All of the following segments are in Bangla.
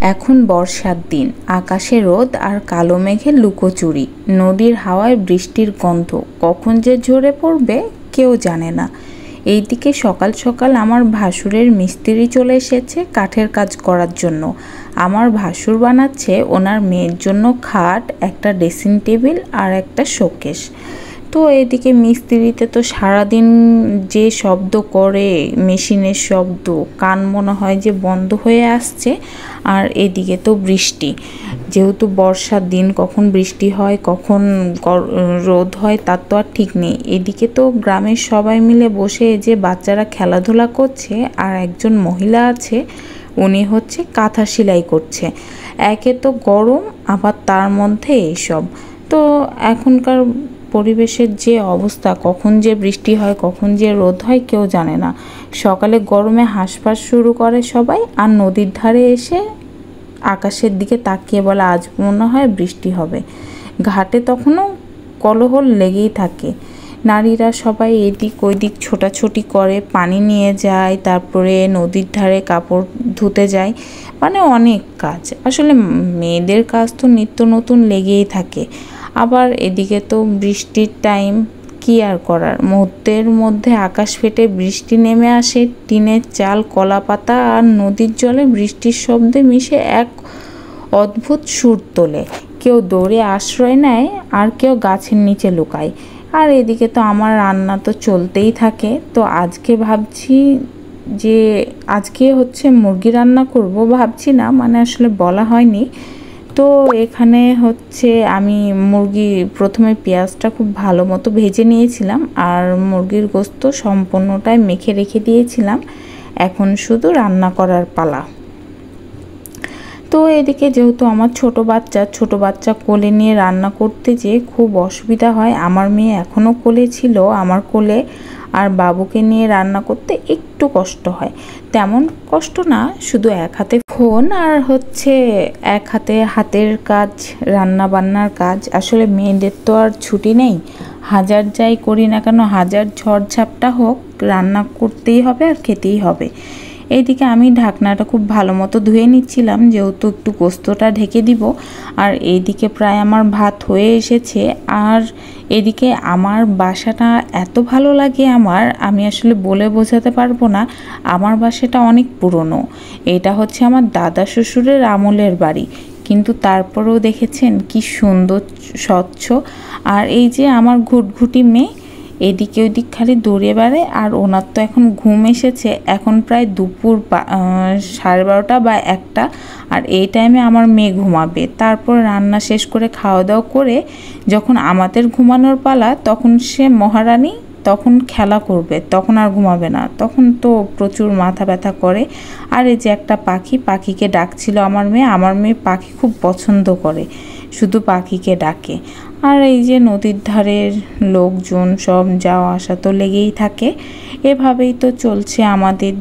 এখন বর্ষার দিন, আকাশে রোদ আর কালো মেঘের লুকোচুরি, নদীর হাওয়ায় বৃষ্টির গন্ধ, কখন যে ঝরে পড়বে কেউ জানে না। এইদিকে সকাল সকাল আমার ভাসুরের মিস্ত্রি চলে এসেছে কাঠের কাজ করার জন্য। আমার ভাসুর বানাচ্ছে ওনার মেয়ের জন্য খাট, একটা ড্রেসিং টেবিল আর একটা শোকেস। তো এদিকে মিস্ত্রিতে তো সারাদিন যে শব্দ করে, মেশিনের শব্দ, কান মনে হয় যে বন্ধ হয়ে আসছে। আর এদিকে তো বৃষ্টি, যেহেতু বর্ষার দিন, কখন বৃষ্টি হয় কখন রোদ হয় তার তো আর ঠিক নেই। এদিকে তো গ্রামের সবাই মিলে বসে যে বাচ্চারা খেলাধুলা করছে, আর একজন মহিলা আছে উনি হচ্ছে কাঁথা সেলাই করছে। একে তো গরম, আবার তার মধ্যে এইসব। তো এখনকার পরিবেশের যে অবস্থা, কখন যে বৃষ্টি হয় কখন যে রোদ হয় কেউ জানে না। সকালে গরমে হাঁসফাঁস শুরু করে সবাই, আর নদীর ধারে এসে আকাশের দিকে তাকিয়ে বলে আজ মনে হয় বৃষ্টি হবে। ঘাটে তখনও কোলাহল লেগেই থাকে। নারীরা সবাই এদিক ওইদিক ছোটাছুটি করে, পানি নিয়ে যায়, তারপরে নদীর ধারে কাপড় ধুতে যায়, মানে অনেক কাজ। আসলে মেয়েদের কাজ তো নিত্য নতুন লেগেই থাকে। আবার এদিকে তো বৃষ্টির টাইম, কি আর করার, মুহূর্তের মধ্যে আকাশ ফেটে বৃষ্টি নেমে আসে। টিনের চাল, কলা পাতা আর নদীর জলে বৃষ্টির শব্দে মিশে এক অদ্ভুত সুর তোলে। কেউ দৌড়ে আশ্রয় নেয়, আর কেউ গাছের নিচে লুকায়। আর এদিকে তো আমার রান্না তো চলতেই থাকে। তো আজকে ভাবছি যে আজকে হচ্ছে মুরগি রান্না করব, ভাবছি না, মানে আসলে বলা হয়নি। তো এখানে হচ্ছে আমি মুরগি প্রথমে পেঁয়াজটা খুব ভালো মতো ভেজে নিয়েছিলাম, আর মুরগির গোস্ত সম্পূর্ণটাই মেখে রেখে দিয়েছিলাম। এখন শুধু রান্না করার পালা। তো এদিকে যেহেতু আমার ছোট বাচ্চা কোলে নিয়ে রান্না করতে যেয়ে খুব অসুবিধা হয়। আমার মেয়ে এখনও কোলে ছিল আমার কোলে, আর বাবুকে নিয়ে রান্না করতে একটু কষ্ট হয়। তেমন কষ্ট না, শুধু এক হাতে ফোন আর হচ্ছে এক হাতে হাতের কাজ, রান্না বান্নার কাজ। আসলে মেয়েদের তো আর ছুটি নেই, হাজার যাই করি না কেন, হাজার ঝড়ঝাপটা হোক, রান্না করতেই হবে আর খেতেই হবে। এইদিকে আমি ঢাকনাটা খুব ভালো মতো ধুয়ে নিচ্ছিলাম, যেহেতু একটু গোস্তটা ঢেকে দিব। আর এইদিকে প্রায় আমার ভাত হয়ে এসেছে। আর এদিকে আমার বাসাটা এত ভালো লাগে আমার, আমি আসলে বলে বোঝাতে পারবো না। আমার বাসাটা অনেক পুরনো, এটা হচ্ছে আমার দাদা শ্বশুরের আমলের বাড়ি, কিন্তু তারপরেও দেখেছেন কি সুন্দর স্বচ্ছ। আর এই যে আমার ঘুটঘুটি মেয়ে এদিকে ওইদিক খালি দৌড়ে বেড়ায়। আর ওনার তো এখন ঘুম এসেছে, এখন প্রায় দুপুর 12:30 বা 1টা। আর এই টাইমে আমার মেয়ে ঘুমাবে। তারপর রান্না শেষ করে খাওয়া দাওয়া করে যখন আমাদের ঘুমানোর পালা, তখন সে মহারানী তখন খেলা করবে, তখন আর ঘুমাবে না, তখন তো প্রচুর মাথা ব্যথা করে। আর এই যে একটা পাখিকে ডাকছিল আমার মেয়ে পাখি খুব পছন্দ করে, শুধু পাখিকে ডাকে। আর এই যে নদীর ধারের লোকজন সব যাওয়া আসা তো লেগেই থাকে। এভাবেই তো চলছে আমাদের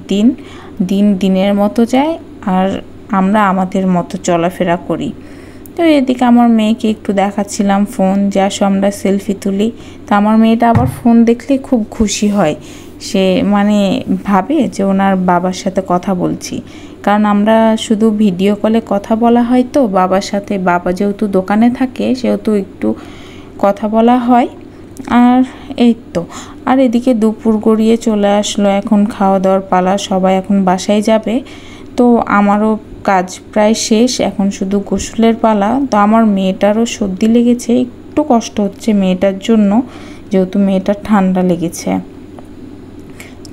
দিনের মতো যায়, আর আমরা আমাদের মতো চলাফেরা করি। তো এদিকে আমার মেয়েকে একটু দেখাচ্ছিলাম ফোন, যা আমরা সেলফি তুলি। তো আমার মেয়েটা আবার ফোন দেখলে খুব খুশি হয়, সে মানে ভাবে যে ওনার বাবার সাথে কথা বলছি। কারণ আমরা শুধু ভিডিও কলে কথা বলা হয় তো বাবার সাথে, বাবা যেহেতু দোকানে থাকে সেহেতু একটু কথা বলা হয়। আর এই তো, আর এদিকে দুপুর গড়িয়ে চলে আসলো, এখন খাওয়া দাওয়ার পালা, সবাই এখন বাসায় যাবে। তো আমারও কাজ প্রায় শেষ, এখন শুধু গোসলের পালা। তো আমার মেয়েটারও সর্দি লেগেছে, একটু কষ্ট হচ্ছে মেয়েটার জন্য, যেহেতু মেয়েটার ঠান্ডা লেগেছে।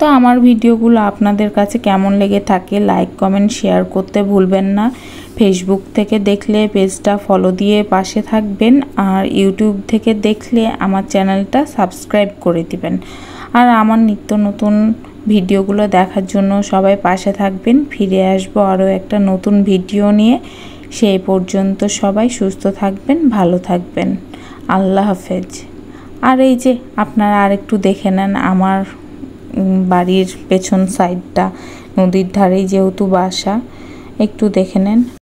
তো আমার ভিডিওগুলো আপনাদের কাছে কেমন লেগে থাকে লাইক কমেন্ট শেয়ার করতে ভুলবেন না। ফেসবুক থেকে দেখলে পেজটা ফলো দিয়ে পাশে থাকবেন, আর ইউটিউব থেকে দেখলে আমার চ্যানেলটা সাবস্ক্রাইব করে দিবেন। আর আমার নিত্য নতুন ভিডিওগুলো দেখার জন্য সবাই পাশে থাকবেন। ফিরে আসবো আরও একটা নতুন ভিডিও নিয়ে। সেই পর্যন্ত সবাই সুস্থ থাকবেন, ভালো থাকবেন। আল্লাহ হাফেজ। আর এই যে আপনারা আরেকটু দেখে নেন আমার বাড়ির পেছন সাইডটা, নদীর ধারেই যেহেতু বাসা, একটু দেখে নেন।